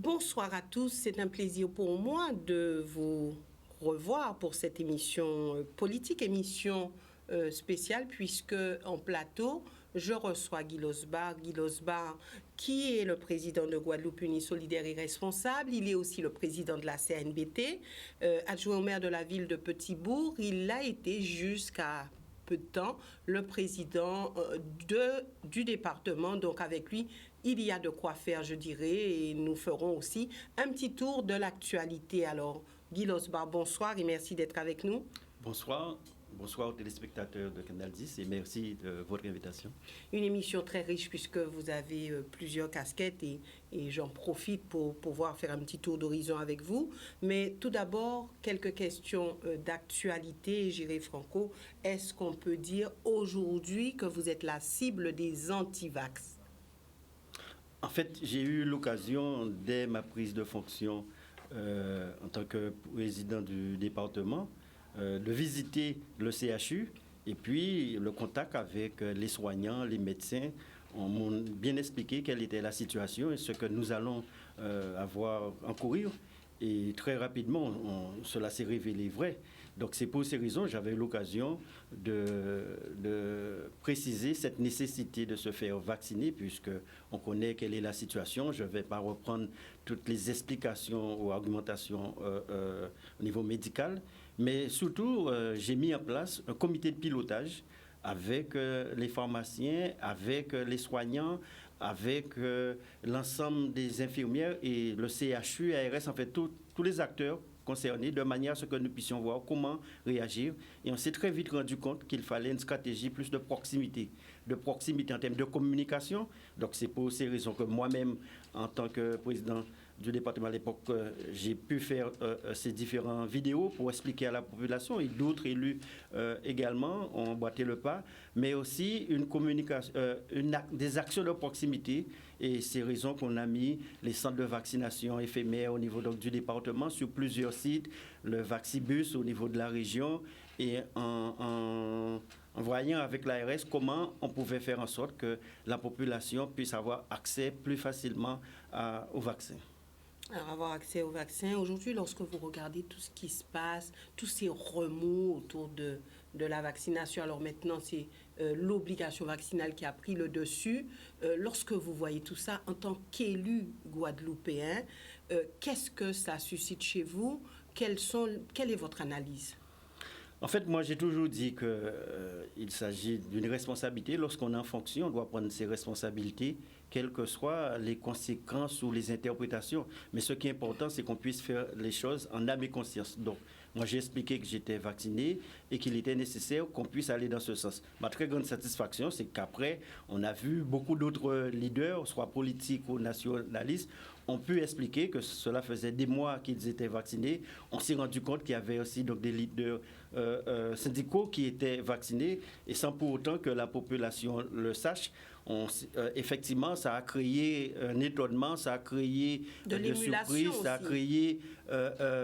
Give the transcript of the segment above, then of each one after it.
Bonsoir à tous, c'est un plaisir pour moi de vous revoir pour cette émission politique, émission spéciale, puisque en plateau, je reçois Guy Losbar. Guy Losbar, qui est le président de Guadeloupe Unie Solidaire et Responsable. Il est aussi le président de la CNBT, adjoint au maire de la ville de Petit-Bourg. Il l'a été jusqu'à peu de temps le président du département. Donc avec lui, il y a de quoi faire, je dirais, et nous ferons aussi un petit tour de l'actualité. Alors, Guy Losbar, bonsoir et merci d'être avec nous. Bonsoir. Bonsoir aux téléspectateurs de Canal 10 et merci de votre invitation. Une émission très riche puisque vous avez plusieurs casquettes et j'en profite pour pouvoir faire un petit tour d'horizon avec vous. Mais tout d'abord, quelques questions d'actualité. Géré Franco, est-ce qu'on peut dire aujourd'hui que vous êtes la cible des anti-vax? En fait, j'ai eu l'occasion, dès ma prise de fonction en tant que président du département, de visiter le CHU et puis le contact avec les soignants, les médecins m'ont bien expliqué quelle était la situation et ce que nous allons avoir encourir. Et très rapidement, cela s'est révélé vrai. Donc c'est pour ces raisons que j'avais l'occasion de préciser cette nécessité de se faire vacciner, puisqu'on connaît quelle est la situation. Je ne vais pas reprendre toutes les explications ou argumentations au niveau médical, mais surtout, j'ai mis en place un comité de pilotage avec les pharmaciens, avec les soignants, avec l'ensemble des infirmières et le CHU, ARS, en fait, tous les acteurs concernés, de manière à ce que nous puissions voir comment réagir. Et on s'est très vite rendu compte qu'il fallait une stratégie plus de proximité en termes de communication. Donc c'est pour ces raisons que moi-même, en tant que président du département à l'époque, j'ai pu faire ces différentes vidéos pour expliquer à la population, et d'autres élus également ont emboîté le pas, mais aussi une communication, des actions de proximité. Et c'est raison qu'on a mis les centres de vaccination éphémères au niveau donc, du département sur plusieurs sites, le Vaccibus au niveau de la région, et en voyant avec l'ARS comment on pouvait faire en sorte que la population puisse avoir accès plus facilement au vaccin. Alors, avoir accès au vaccin. Aujourd'hui, lorsque vous regardez tout ce qui se passe, tous ces remous autour de la vaccination, alors maintenant, c'est l'obligation vaccinale qui a pris le dessus. Lorsque vous voyez tout ça, en tant qu'élu guadeloupéen, qu'est-ce que ça suscite chez vous? Quelle est votre analyse? En fait, moi, j'ai toujours dit qu'il s'agit d'une responsabilité. Lorsqu'on est en fonction, on doit prendre ses responsabilités, quelles que soient les conséquences ou les interprétations. Mais ce qui est important, c'est qu'on puisse faire les choses en âme et conscience. Donc, moi, j'ai expliqué que j'étais vacciné et qu'il était nécessaire qu'on puisse aller dans ce sens. Ma très grande satisfaction, c'est qu'après, on a vu beaucoup d'autres leaders, soit politiques ou nationalistes, ont pu expliquer que cela faisait des mois qu'ils étaient vaccinés. On s'est rendu compte qu'il y avait aussi donc, des leaders syndicaux qui étaient vaccinés, et sans pour autant que la population le sache. Effectivement, ça a créé un étonnement, ça a créé de surprises, ça a créé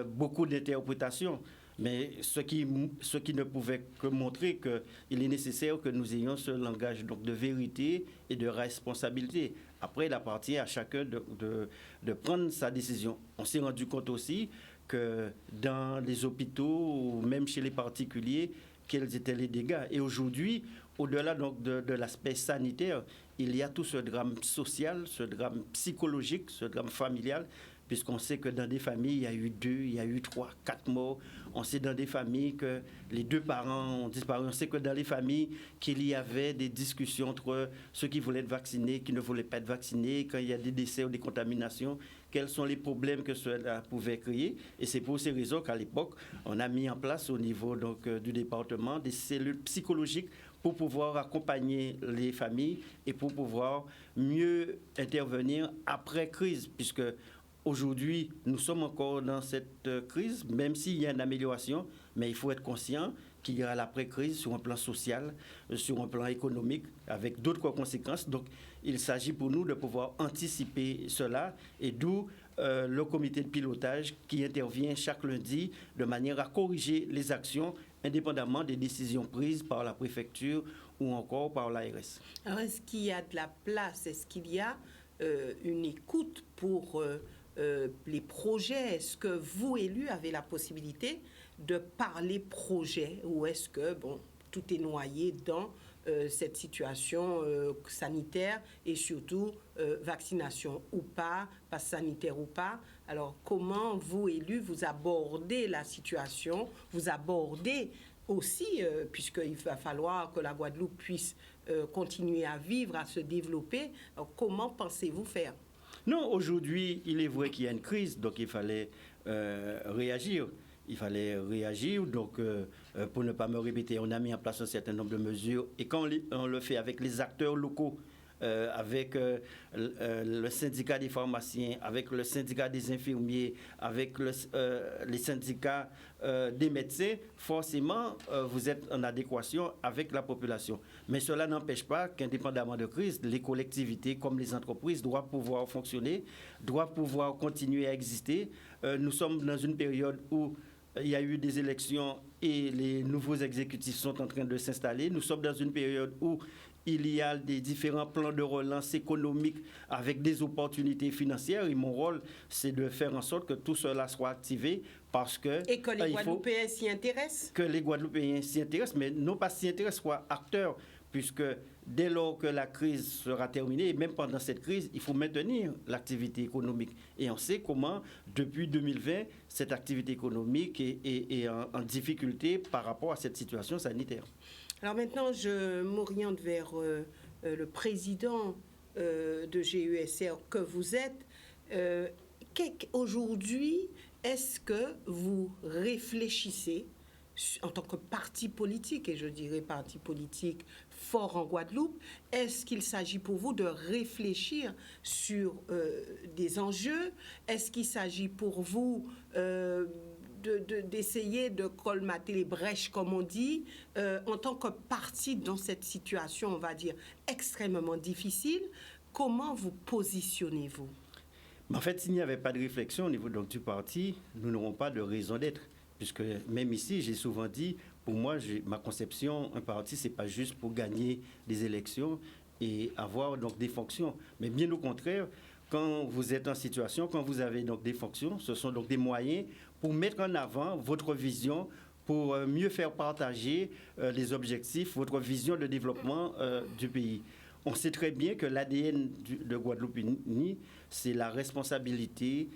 beaucoup d'interprétations. Mais ce qui ne pouvait que montrer qu'il est nécessaire que nous ayons ce langage donc, de vérité et de responsabilité. Après, il appartient à chacun de prendre sa décision. On s'est rendu compte aussi que dans les hôpitaux ou même chez les particuliers, quels étaient les dégâts. Et aujourd'hui, au-delà donc de l'aspect sanitaire, il y a tout ce drame social, ce drame psychologique, ce drame familial, puisqu'on sait que dans des familles, il y a eu 2, il y a eu 3, 4 morts. On sait dans des familles que les 2 parents ont disparu. On sait que dans les familles, qu'il y avait des discussions entre ceux qui voulaient être vaccinés, qui ne voulaient pas être vaccinés, quand il y a des décès ou des contaminations, quels sont les problèmes que cela pouvait créer. Et c'est pour ces raisons qu'à l'époque, on a mis en place au niveau donc, du département des cellules psychologiques pour pouvoir accompagner les familles et pour pouvoir mieux intervenir après crise, puisque aujourd'hui, nous sommes encore dans cette crise, même s'il y a une amélioration, mais il faut être conscient qu'il y aura l'après-crise sur un plan social, sur un plan économique, avec d'autres conséquences. Donc, il s'agit pour nous de pouvoir anticiper cela, et d'où le comité de pilotage qui intervient chaque lundi de manière à corriger les actions indépendamment des décisions prises par la préfecture ou encore par l'ARS. Alors, est-ce qu'il y a de la place? Est-ce qu'il y a une écoute pour les projets? Est-ce que vous, élus, avez la possibilité de parler projet ou est-ce que, bon, tout est noyé dans cette situation sanitaire et surtout vaccination ou pas, passe sanitaire ou pas? Alors, comment vous, élus, vous abordez la situation, vous abordez aussi, puisqu'il va falloir que la Guadeloupe puisse continuer à vivre, à se développer. Alors, comment pensez-vous faire? Non, aujourd'hui, il est vrai qu'il y a une crise, donc il fallait réagir. Il fallait réagir, donc pour ne pas me répéter, on a mis en place un certain nombre de mesures. Et quand on le fait avec les acteurs locaux, avec le syndicat des pharmaciens, avec le syndicat des infirmiers, avec les syndicats des médecins, forcément, vous êtes en adéquation avec la population. Mais cela n'empêche pas qu'indépendamment de crise, les collectivités comme les entreprises doivent pouvoir fonctionner, doivent pouvoir continuer à exister. Nous sommes dans une période où il y a eu des élections et les nouveaux exécutifs sont en train de s'installer. Nous sommes dans une période où il y a des différents plans de relance économique avec des opportunités financières. Et mon rôle, c'est de faire en sorte que tout cela soit activé parce que... Et que les Guadeloupéens s'y intéressent? Que les Guadeloupéens s'y intéressent, mais non pas s'y intéressent, soient acteurs, puisque dès lors que la crise sera terminée, et même pendant cette crise, il faut maintenir l'activité économique. Et on sait comment, depuis 2020, cette activité économique est en difficulté par rapport à cette situation sanitaire. Alors maintenant, je m'oriente vers le président de GESR que vous êtes. Aujourd'hui, est-ce que vous réfléchissez en tant que parti politique, et je dirais parti politique fort en Guadeloupe, est-ce qu'il s'agit pour vous de réfléchir sur des enjeux? Est-ce qu'il s'agit pour vous d'essayer de colmater les brèches, comme on dit, en tant que parti dans cette situation, on va dire, extrêmement difficile? Comment vous positionnez-vous? En fait, s'il n'y avait pas de réflexion au niveau du parti, nous n'aurons pas de raison d'être. Puisque même ici, j'ai souvent dit, pour moi, ma conception, un parti, ce n'est pas juste pour gagner des élections et avoir donc des fonctions. Mais bien au contraire, quand vous êtes en situation, quand vous avez donc des fonctions, ce sont donc des moyens pour mettre en avant votre vision, pour mieux faire partager les objectifs, votre vision de développement du pays. On sait très bien que l'ADN de Guadeloupe Unie, c'est la responsabilité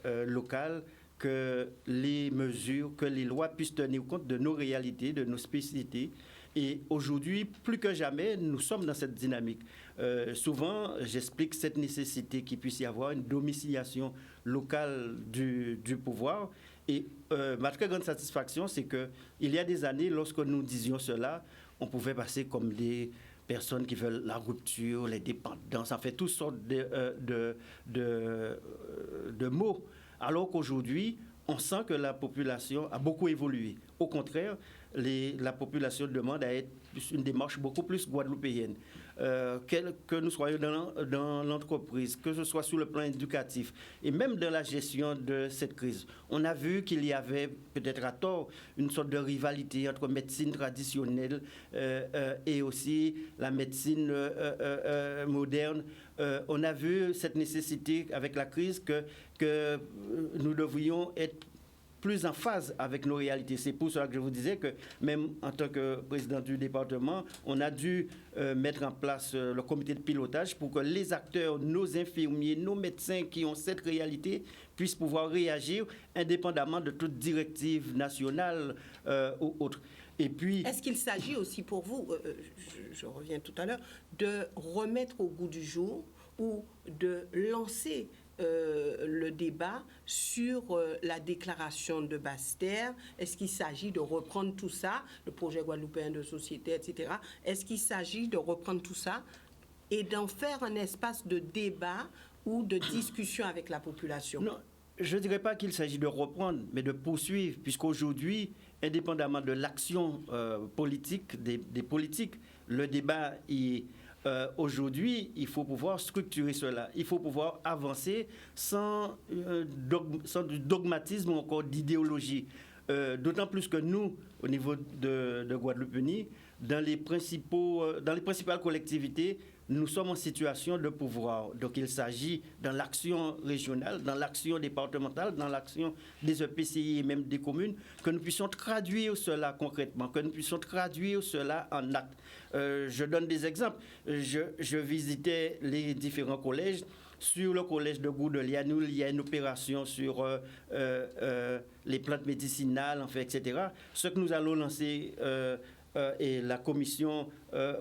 locale, que les mesures, que les lois puissent tenir compte de nos réalités, de nos spécificités. Et aujourd'hui, plus que jamais, nous sommes dans cette dynamique. Souvent, j'explique cette nécessité qu'il puisse y avoir une domiciliation locale du pouvoir. Et ma très grande satisfaction, c'est qu'il y a des années, lorsque nous disions cela, on pouvait passer comme des personnes qui veulent la rupture, les dépendances, en fait, toutes sortes de mots. Alors qu'aujourd'hui, on sent que la population a beaucoup évolué. Au contraire, la population demande à être une démarche beaucoup plus guadeloupéenne. Que nous soyons dans l'entreprise, que ce soit sur le plan éducatif et même dans la gestion de cette crise. On a vu qu'il y avait, peut-être à tort, une sorte de rivalité entre médecine traditionnelle et aussi la médecine moderne. On a vu cette nécessité avec la crise que nous devrions être plus en phase avec nos réalités. C'est pour cela que je vous disais que même en tant que président du département, on a dû mettre en place le comité de pilotage pour que les acteurs, nos infirmiers, nos médecins qui ont cette réalité puissent pouvoir réagir indépendamment de toute directive nationale ou autre. Et puis, est-ce qu'il s'agit aussi pour vous, je reviens tout à l'heure, de remettre au goût du jour ou de lancer le débat sur la déclaration de Basse-Terre? Est-ce qu'il s'agit de reprendre tout ça, le projet guadeloupéen de société, etc. Est-ce qu'il s'agit de reprendre tout ça et d'en faire un espace de débat ou de discussion avec la population? Non, je ne dirais pas qu'il s'agit de reprendre, mais de poursuivre, puisqu'aujourd'hui, indépendamment de l'action politique, des politiques, le débat est... aujourd'hui, il faut pouvoir structurer cela. Il faut pouvoir avancer sans du dogmatisme ou encore d'idéologie. D'autant plus que nous, au niveau de Guadeloupe Unie, dans les principales collectivités, nous sommes en situation de pouvoir. Donc il s'agit dans l'action régionale, dans l'action départementale, dans l'action des EPCI et même des communes, que nous puissions traduire cela concrètement, que nous puissions traduire cela en actes. Je donne des exemples. Je visitais les différents collèges. Sur le collège de Goudelianoul, il y a une opération sur les plantes médicinales, enfin, etc. Ce que nous allons lancer, et la commission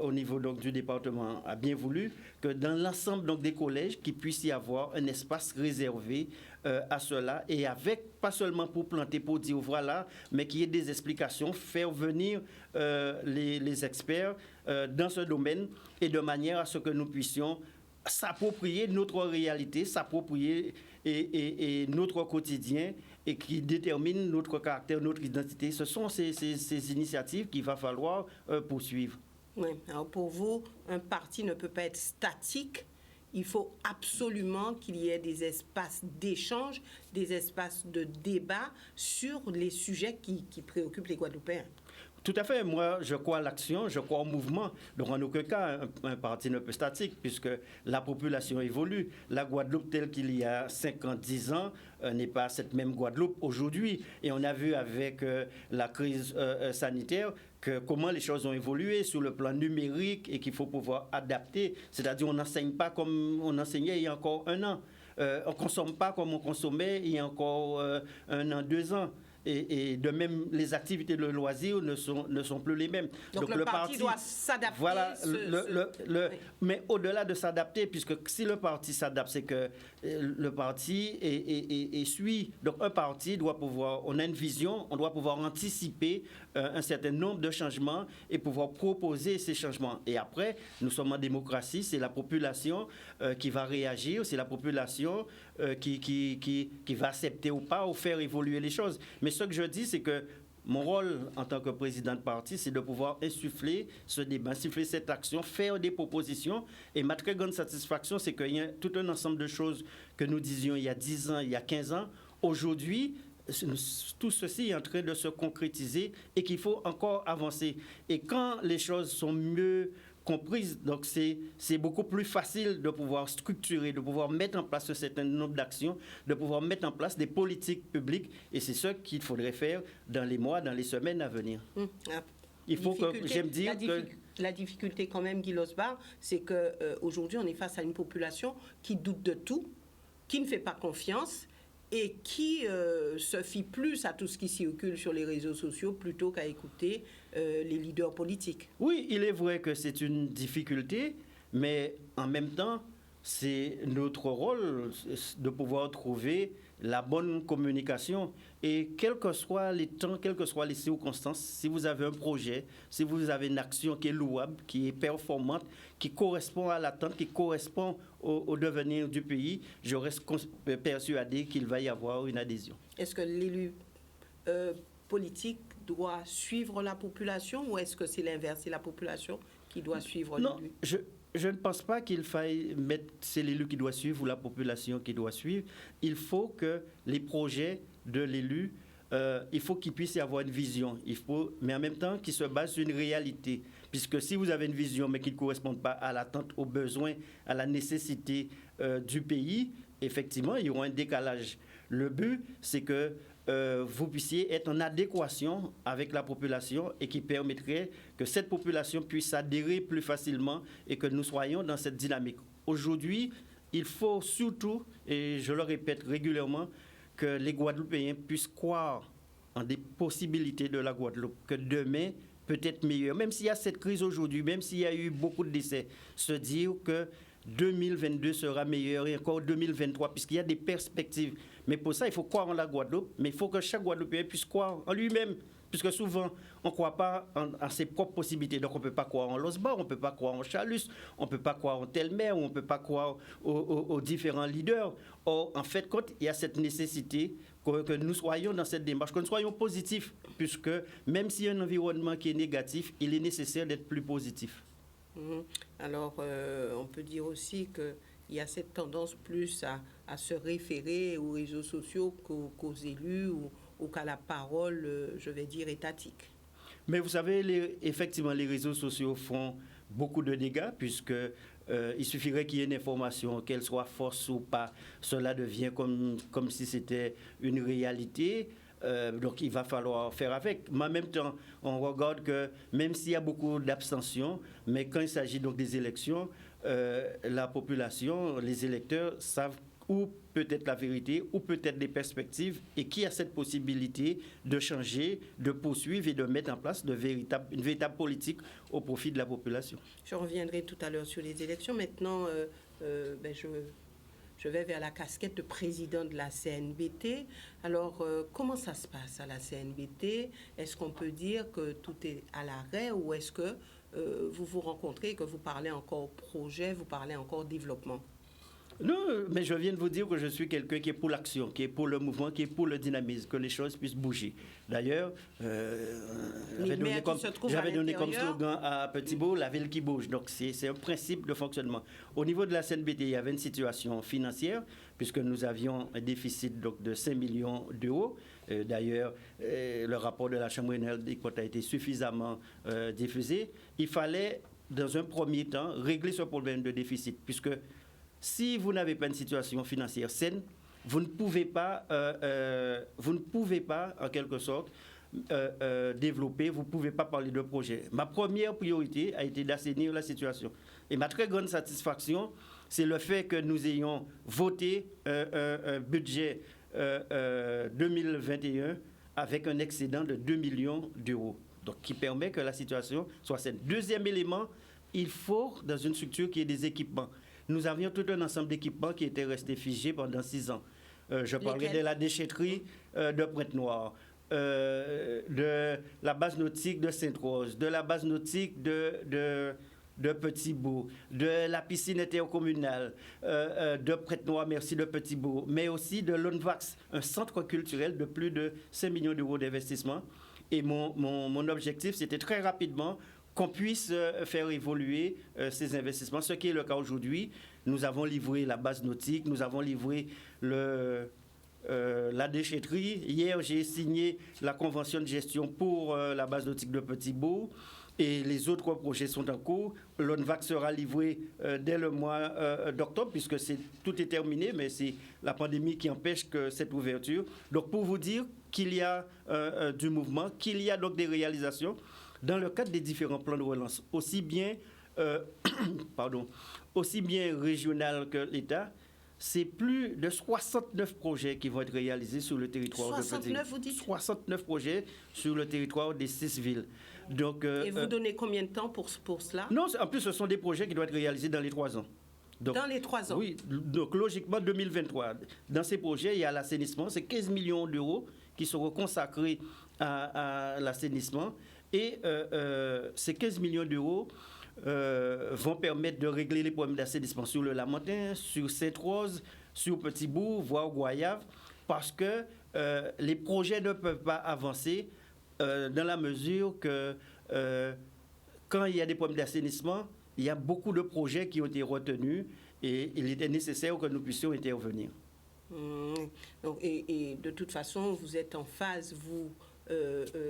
au niveau donc, du département a bien voulu que dans l'ensemble donc, des collèges, qu'il puisse y avoir un espace réservé à cela, et avec, pas seulement pour planter, pour dire voilà, mais qu'il y ait des explications, faire venir les experts dans ce domaine, et de manière à ce que nous puissions s'approprier notre réalité, s'approprier et notre quotidien, et qui détermine notre caractère, notre identité. Ce sont ces initiatives qu'il va falloir poursuivre. Oui, alors pour vous, un parti ne peut pas être statique. Il faut absolument qu'il y ait des espaces d'échange, des espaces de débat sur les sujets qui préoccupent les Guadeloupéens. Tout à fait. Moi, je crois à l'action, je crois au mouvement. Donc, en aucun cas, un parti ne peut être statique, puisque la population évolue. La Guadeloupe, telle qu'il y a 5 ans, 10 ans, n'est pas cette même Guadeloupe aujourd'hui. Et on a vu avec la crise sanitaire comment les choses ont évolué sur le plan numérique et qu'il faut pouvoir adapter. C'est-à-dire, on n'enseigne pas comme on enseignait il y a encore 1 an. On ne consomme pas comme on consommait il y a encore 1 an, 2 ans. Et de même, les activités de loisirs ne sont plus les mêmes. Donc le parti doit s'adapter. Voilà, mais au-delà de s'adapter, puisque si le parti s'adapte, c'est que le parti suit. Donc un parti doit pouvoir, on a une vision, on doit pouvoir anticiper un certain nombre de changements et pouvoir proposer ces changements. Et après, nous sommes en démocratie, c'est la population qui va réagir, c'est la population qui va accepter ou pas ou faire évoluer les choses. Mais ce que je dis, c'est que mon rôle en tant que président de parti, c'est de pouvoir insuffler ce débat, insuffler cette action, faire des propositions. Et ma très grande satisfaction, c'est qu'il y a tout un ensemble de choses que nous disions il y a 10 ans, il y a 15 ans. Aujourd'hui, tout ceci est en train de se concrétiser et qu'il faut encore avancer. Et quand les choses sont mieux comprises, donc c'est beaucoup plus facile de pouvoir structurer, de pouvoir mettre en place un certain nombre d'actions, de pouvoir mettre en place des politiques publiques, et c'est ce qu'il faudrait faire dans les mois, dans les semaines à venir. Il faut que, j'aime dire que... La difficulté quand même, Guy Losbar, c'est qu'aujourd'hui, on est face à une population qui doute de tout, qui ne fait pas confiance, et qui se fie plus à tout ce qui circule sur les réseaux sociaux plutôt qu'à écouter les leaders politiques. Oui, il est vrai que c'est une difficulté, mais en même temps, c'est notre rôle de pouvoir trouver la bonne communication. Et quels que soient les temps, quelles que soient les circonstances, si vous avez un projet, si vous avez une action qui est louable, qui est performante, qui correspond à l'attente, qui correspond au devenir du pays, je reste persuadé qu'il va y avoir une adhésion. Est-ce que l'élu politique doit suivre la population ou est-ce que c'est l'inverse, c'est la population qui doit suivre l'élu? Non, je ne pense pas qu'il faille mettre c'est l'élu qui doit suivre ou la population qui doit suivre. Il faut que les projets de l'élu, il faut qu'il puisse y avoir une vision, mais en même temps qu'il se base sur une réalité. Puisque si vous avez une vision mais qui ne correspond pas à l'attente, aux besoins, à la nécessité du pays, effectivement, il y aura un décalage. Le but, c'est que vous puissiez être en adéquation avec la population et qui permettrait que cette population puisse adhérer plus facilement et que nous soyons dans cette dynamique. Aujourd'hui, il faut surtout, et je le répète régulièrement, que les Guadeloupéens puissent croire en des possibilités de la Guadeloupe, que demain peut être meilleur. Même s'il y a cette crise aujourd'hui, même s'il y a eu beaucoup de décès, se dire que 2022 sera meilleur et encore 2023, puisqu'il y a des perspectives. Mais pour ça, il faut croire en la Guadeloupe, mais il faut que chaque Guadeloupéen puisse croire en lui-même, puisque souvent, on ne croit pas en ses propres possibilités. Donc, on ne peut pas croire en Losbar, on ne peut pas croire en Chalus, on ne peut pas croire en Telmer, on ne peut pas croire aux différents leaders. Or, en fait, quand il y a cette nécessité que nous soyons dans cette démarche, que nous soyons positifs, puisque même s'il y a un environnement qui est négatif, il est nécessaire d'être plus positif. Alors, on peut dire aussi qu'il y a cette tendance plus à se référer aux réseaux sociaux qu'aux élus ou qu'à la parole, je vais dire, étatique. Mais vous savez, effectivement, les réseaux sociaux font beaucoup de dégâts puisque il suffirait qu'il y ait une information, qu'elle soit fausse ou pas. Cela devient comme si c'était une réalité. Donc il va falloir faire avec. Mais en même temps, on regarde que même s'il y a beaucoup d'abstention, mais quand il s'agit donc des élections, la population, les électeurs savent ou peut-être la vérité, ou peut-être des perspectives, et qui a cette possibilité de changer, de poursuivre et de mettre en place une véritable politique au profit de la population. Je reviendrai tout à l'heure sur les élections. Maintenant, je vais vers la casquette de président de la CNBT. Alors, comment ça se passe à la CNBT? Est-ce qu'on peut dire que tout est à l'arrêt ou est-ce que vous vous rencontrez et que vous parlez encore projet, vous parlez encore développement? Non, mais je viens de vous dire que je suis quelqu'un qui est pour l'action, qui est pour le mouvement, qui est pour le dynamisme, que les choses puissent bouger. D'ailleurs, j'avais donné comme slogan à Petit-Beau, la ville qui bouge. Donc c'est un principe de fonctionnement. Au niveau de la CNBT, il y avait une situation financière, puisque nous avions un déficit donc, de 5 millions d'euros. D'ailleurs, le rapport de la Chambre régionale des comptes a été suffisamment diffusé. Il fallait, dans un premier temps, régler ce problème de déficit, puisque si vous n'avez pas une situation financière saine, vous ne pouvez pas, en quelque sorte, développer, vous ne pouvez pas parler de projet. Ma première priorité a été d'assainir la situation. Et ma très grande satisfaction, c'est le fait que nous ayons voté un budget 2021 avec un excédent de 2 millions d'euros. Donc, qui permet que la situation soit saine. Deuxième élément, il faut, dans une structure qui ait des équipements. Nous avions tout un ensemble d'équipements qui étaient restés figés pendant 6 ans. Je parlerai de la déchetterie de Pointe-Noire, de la base nautique de Sainte-Rose, de la base nautique de Petit-Beau, de la piscine intercommunale de Pointe-Noire, merci, de Petit-Beau, mais aussi de l'ONVAX, un centre culturel de plus de 5 millions d'euros d'investissement. Et mon objectif, c'était très rapidement qu'on puisse faire évoluer ces investissements, ce qui est le cas aujourd'hui. Nous avons livré la base nautique, nous avons livré la déchetterie. Hier, j'ai signé la convention de gestion pour la base nautique de Petit-Beau. Et les autres projets sont en cours. L'ONVAC sera livré dès le mois d'octobre, puisque tout est terminé, mais c'est la pandémie qui empêche que cette ouverture. Donc, pour vous dire qu'il y a du mouvement, qu'il y a donc des réalisations, dans le cadre des différents plans de relance, aussi bien régional que l'État, c'est plus de 69 projets qui vont être réalisés sur le territoire de Petit-Beau. 69, vous dites? 69 projets sur le territoire des 6 villes. Donc, et vous donnez combien de temps pour cela? Non, en plus, ce sont des projets qui doivent être réalisés dans les 3 ans. Donc, dans les 3 ans? Oui, donc logiquement 2023. Dans ces projets, il y a l'assainissement, c'est 15 millions d'euros qui seront consacrés à l'assainissement. Et ces 15 millions d'euros vont permettre de régler les problèmes d'assainissement sur le Lamentin, sur Sainte-Rose, sur Petit-Beau, voire Goyave, parce que les projets ne peuvent pas avancer dans la mesure que quand il y a des problèmes d'assainissement, il y a beaucoup de projets qui ont été retenus et il était nécessaire que nous puissions intervenir. Donc, et de toute façon, vous êtes en phase, vous,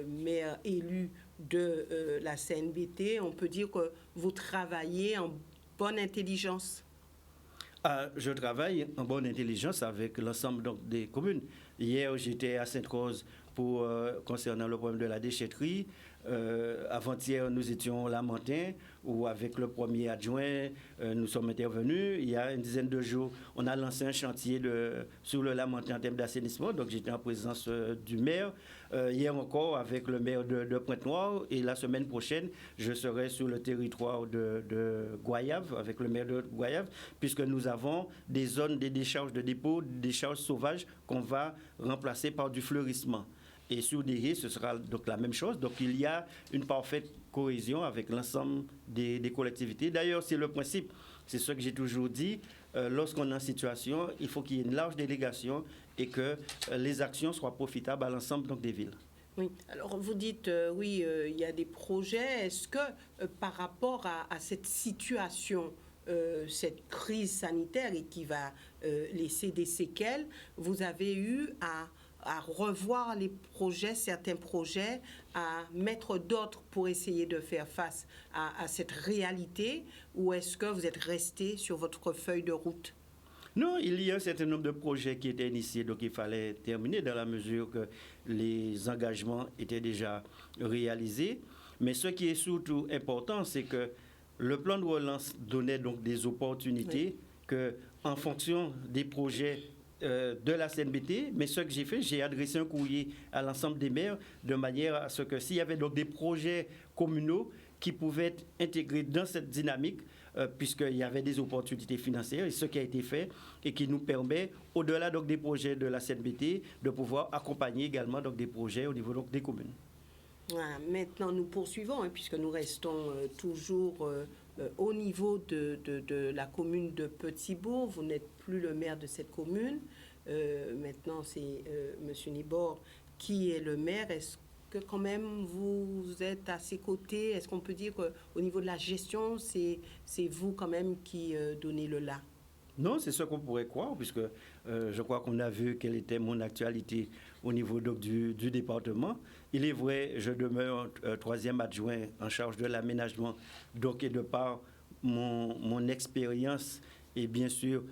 maire élu de la CNBT, on peut dire que vous travaillez en bonne intelligence? Je travaille en bonne intelligence avec l'ensemble des communes. Hier, j'étais à Sainte-Rose concernant le problème de la déchetterie. Avant-hier, nous étions au Lamentin, où avec le premier adjoint, nous sommes intervenus. Il y a une dizaine de jours, on a lancé un chantier sur le Lamentin en termes d'assainissement. Donc, j'étais en présence du maire. Hier encore, avec le maire de Pointe-Noire. Et la semaine prochaine, je serai sur le territoire de Goyave, avec le maire de Goyave, puisque nous avons des zones, des décharges de dépôt, des décharges sauvages qu'on va remplacer par du fleurissement. Et sur Derry, ce sera donc la même chose. Donc, il y a une parfaite cohésion avec l'ensemble des collectivités. D'ailleurs, c'est le principe, c'est ce que j'ai toujours dit. Lorsqu'on est en situation, il faut qu'il y ait une large délégation et que les actions soient profitables à l'ensemble donc, des villes. Oui, alors vous dites, il y a des projets. Est-ce que par rapport à cette situation, cette crise sanitaire et qui va laisser des séquelles, vous avez eu à à revoir les projets, certains projets, à mettre d'autres pour essayer de faire face à cette réalité, ou est-ce que vous êtes resté sur votre feuille de route? Non, il y a un certain nombre de projets qui étaient initiés, donc il fallait terminer dans la mesure que les engagements étaient déjà réalisés. Mais ce qui est surtout important, c'est que le plan de relance donnait donc des opportunités que, en fonction des projets de la CNBT, mais ce que j'ai fait, j'ai adressé un courrier à l'ensemble des maires de manière à ce que s'il y avait donc des projets communaux qui pouvaient être intégrés dans cette dynamique, puisqu'il y avait des opportunités financières, et ce qui a été fait et qui nous permet, au-delà donc des projets de la CNBT, de pouvoir accompagner également donc des projets au niveau donc des communes. Voilà, maintenant, nous poursuivons, puisque nous restons toujours au niveau de la commune de Petit-Bourg. Vous n'êtes plus le maire de cette commune. Maintenant, c'est M. Nibor qui est le maire. Est-ce que quand même vous êtes à ses côtés? Est-ce qu'on peut dire qu'au niveau de la gestion, c'est vous quand même qui donnez le là? Non, c'est ce qu'on pourrait croire, puisque je crois qu'on a vu quelle était mon actualité au niveau donc, du département. Il est vrai, je demeure troisième adjoint en charge de l'aménagement, donc et de par mon expérience et bien sûr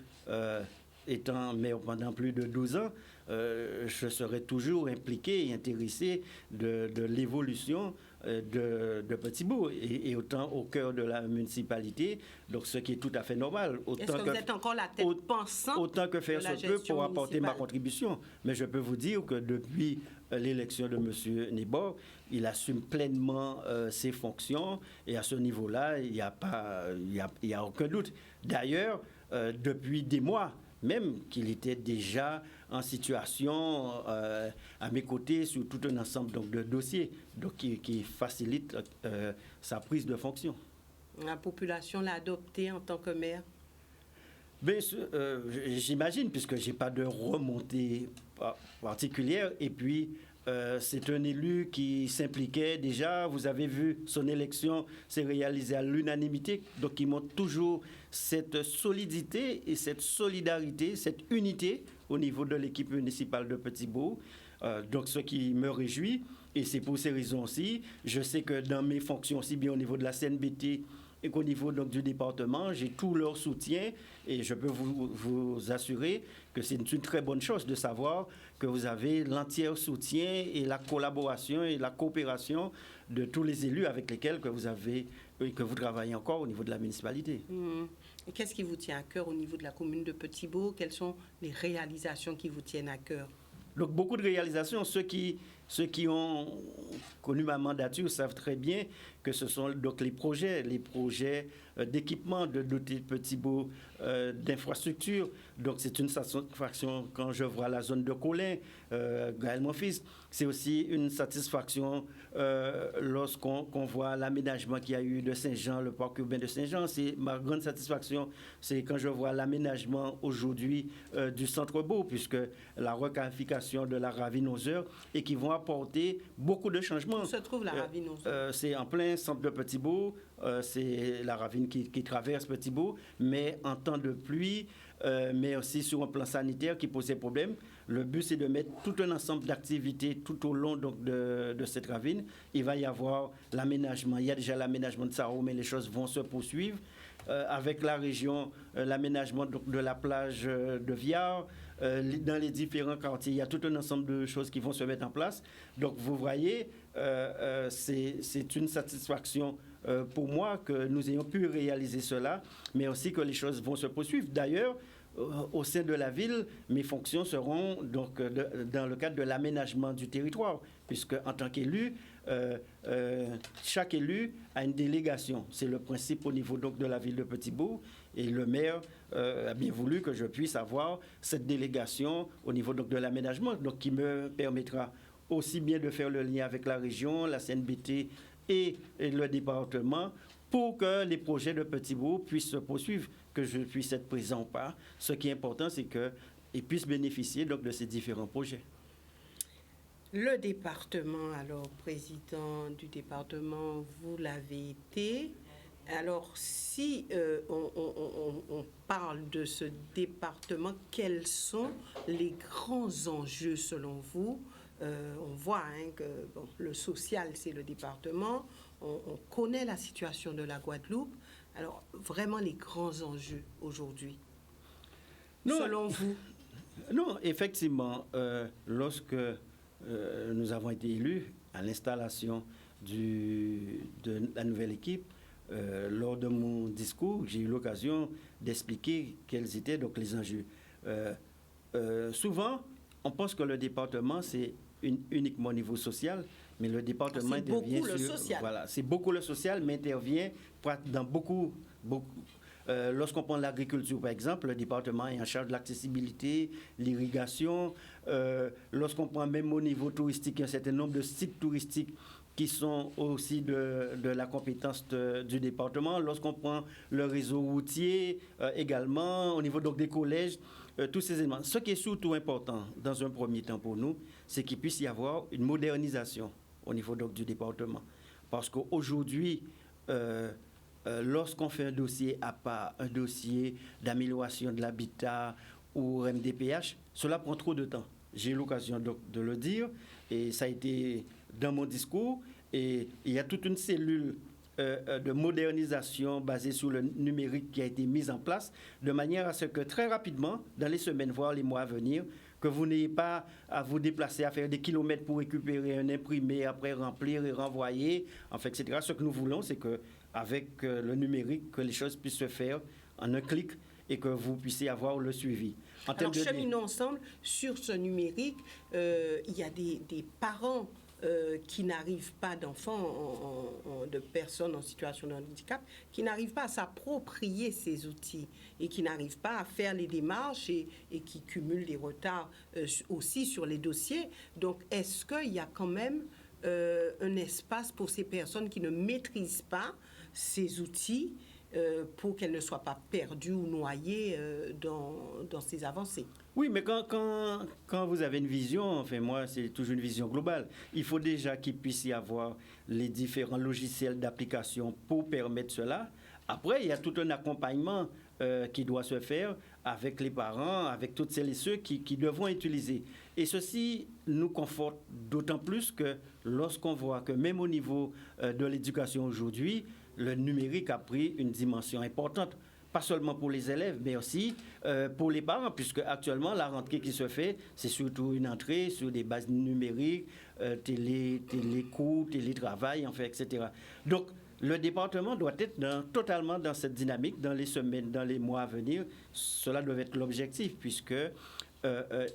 étant maire pendant plus de 12 ans, je serai toujours impliqué et intéressé de l'évolution de Petit-Bourg et autant au cœur de la municipalité, donc ce qui est tout à fait normal. Est-ce que vous êtes encore la tête pensante autant que faire se peut pour apporter ma contribution. Mais je peux vous dire que depuis l'élection de M. Nibor, il assume pleinement ses fonctions et à ce niveau-là, il n'y a aucun doute. D'ailleurs, depuis des mois, même qu'il était déjà en situation à mes côtés sur tout un ensemble donc, de dossiers donc, qui facilitent sa prise de fonction. La population l'a adopté en tant que maire? Ben, j'imagine, puisque je n'ai pas de remontée particulière. Et puis, c'est un élu qui s'impliquait déjà. Vous avez vu, son élection s'est réalisée à l'unanimité. Donc, il montre toujours cette solidité et cette solidarité, cette unité au niveau de l'équipe municipale de Petit-Bourg. Donc, ce qui me réjouit. Et c'est pour ces raisons aussi. Je sais que dans mes fonctions, aussi bien au niveau de la CNBT et qu'au niveau donc, du département, j'ai tout leur soutien et je peux vous assurer que c'est une très bonne chose de savoir que vous avez l'entier soutien et la collaboration et la coopération de tous les élus avec lesquels que vous travaillez encore au niveau de la municipalité. Et qu'est-ce qui vous tient à cœur au niveau de la commune de Petit-Bourg? Quelles sont les réalisations qui vous tiennent à cœur? Donc beaucoup de réalisations. Ceux qui ont connu ma mandature savent très bien que ce sont donc les projets d'équipement de doter Petit-Bourg d'infrastructures. Donc c'est une satisfaction quand je vois la zone de Colin, Gaël Monfils. C'est aussi une satisfaction lorsqu'on voit l'aménagement qu'il y a eu de Saint-Jean, le parc urbain de Saint-Jean. C'est ma grande satisfaction, c'est quand je vois l'aménagement aujourd'hui du centre-bourg, puisque la requalification de la ravine aux Heures et qui vont apporter beaucoup de changements. Où se trouve la ravine aux Heures? C'est en plein centre de Petit-Bourg, c'est la ravine qui traverse Petit-Bourg, mais en temps de pluie, mais aussi sur un plan sanitaire qui posait problème. Le but, c'est de mettre tout un ensemble d'activités tout au long donc, de cette ravine. Il va y avoir l'aménagement. Il y a déjà l'aménagement de Sao, mais les choses vont se poursuivre. Avec la région, l'aménagement de la plage de Viard, dans les différents quartiers, il y a tout un ensemble de choses qui vont se mettre en place. Donc, vous voyez, c'est une satisfaction pour moi que nous ayons pu réaliser cela, mais aussi que les choses vont se poursuivre. D'ailleurs, au sein de la ville, mes fonctions seront donc dans le cadre de l'aménagement du territoire, puisque en tant qu'élu, chaque élu a une délégation. C'est le principe au niveau donc de la ville de Petit-Bourg, et le maire a bien voulu que je puisse avoir cette délégation au niveau donc de l'aménagement, donc qui me permettra aussi bien de faire le lien avec la région, la CNBT et le département pour que les projets de Petit-Bourg puissent se poursuivre, que je puisse être présent ou pas. Ce qui est important, c'est qu'ils puissent bénéficier donc, de ces différents projets. Le département, alors, président du département, vous l'avez été. Alors, si on parle de ce département, quels sont les grands enjeux selon vous? On voit que le social, c'est le département. On connaît la situation de la Guadeloupe. Alors, vraiment, les grands enjeux aujourd'hui, selon vous? Non, effectivement, lorsque nous avons été élus à l'installation de la nouvelle équipe, lors de mon discours, j'ai eu l'occasion d'expliquer quels étaient donc les enjeux. Souvent, on pense que le département, c'est uniquement au niveau social, mais le département intervient beaucoup le social. Voilà, c'est beaucoup le social, mais intervient dans beaucoup. Lorsqu'on prend l'agriculture, par exemple, le département est en charge de l'accessibilité, l'irrigation. Lorsqu'on prend même au niveau touristique, il y a un certain nombre de sites touristiques qui sont aussi de la compétence du département. Lorsqu'on prend le réseau routier également, au niveau donc, des collèges, tous ces éléments. Ce qui est surtout important dans un premier temps pour nous, c'est qu'il puisse y avoir une modernisation au niveau donc, du département. Parce qu'aujourd'hui, lorsqu'on fait un dossier à part, un dossier d'amélioration de l'habitat ou MDPH, cela prend trop de temps. J'ai eu l'occasion de le dire et ça a été dans mon discours. Et il y a toute une cellule de modernisation basée sur le numérique qui a été mise en place de manière à ce que très rapidement, dans les semaines, voire les mois à venir, que vous n'ayez pas à vous déplacer, à faire des kilomètres pour récupérer un imprimé, après remplir et renvoyer, enfin, etc. Ce que nous voulons, c'est qu'avec le numérique, que les choses puissent se faire en un clic et que vous puissiez avoir le suivi. Alors, cheminons ensemble sur ce numérique. Il y a des parents qui n'arrivent pas, d'enfants, de personnes en situation de handicap, qui n'arrivent pas à s'approprier ces outils et qui n'arrivent pas à faire les démarches et qui cumulent des retards aussi sur les dossiers. Donc, est-ce qu'il y a quand même un espace pour ces personnes qui ne maîtrisent pas ces outils pour qu'elles ne soient pas perdues ou noyées dans ces avancées? Oui, mais quand vous avez une vision, enfin moi, c'est toujours une vision globale. Il faut déjà qu'il puisse y avoir les différents logiciels d'application pour permettre cela. Après, il y a tout un accompagnement qui doit se faire avec les parents, avec toutes celles et ceux qui devront utiliser. Et ceci nous conforte d'autant plus que lorsqu'on voit que même au niveau de l'éducation aujourd'hui, le numérique a pris une dimension importante. Pas seulement pour les élèves, mais aussi pour les parents, puisque actuellement, la rentrée qui se fait, c'est surtout une entrée sur des bases numériques, télécours, télétravail, enfin, etc. Donc, le département doit être totalement dans cette dynamique dans les semaines, dans les mois à venir. Cela doit être l'objectif, puisque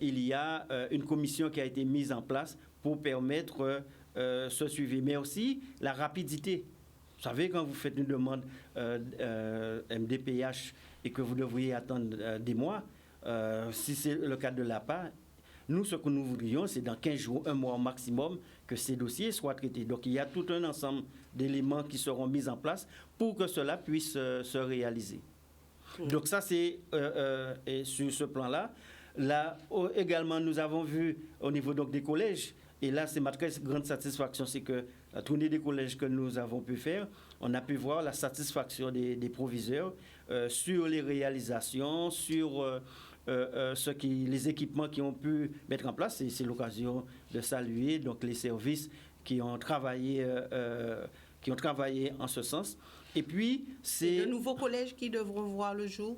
il y a une commission qui a été mise en place pour permettre ce suivi, mais aussi la rapidité. Vous savez, quand vous faites une demande MDPH et que vous devriez attendre des mois, si c'est le cas de l'APA, nous, ce que nous voudrions, c'est dans 15 jours, un mois au maximum, que ces dossiers soient traités. Donc, il y a tout un ensemble d'éléments qui seront mis en place pour que cela puisse se réaliser. Donc, ça, c'est sur ce plan-là. Là, également, nous avons vu au niveau donc, des collèges, et là, c'est ma très grande satisfaction, c'est que la tournée des collèges que nous avons pu faire, on a pu voir la satisfaction des proviseurs sur les réalisations, sur les équipements qui ont pu mettre en place. Et c'est l'occasion de saluer donc, les services qui ont travaillé en ce sens. Et puis, c'est... De nouveaux collèges qui devront voir le jour?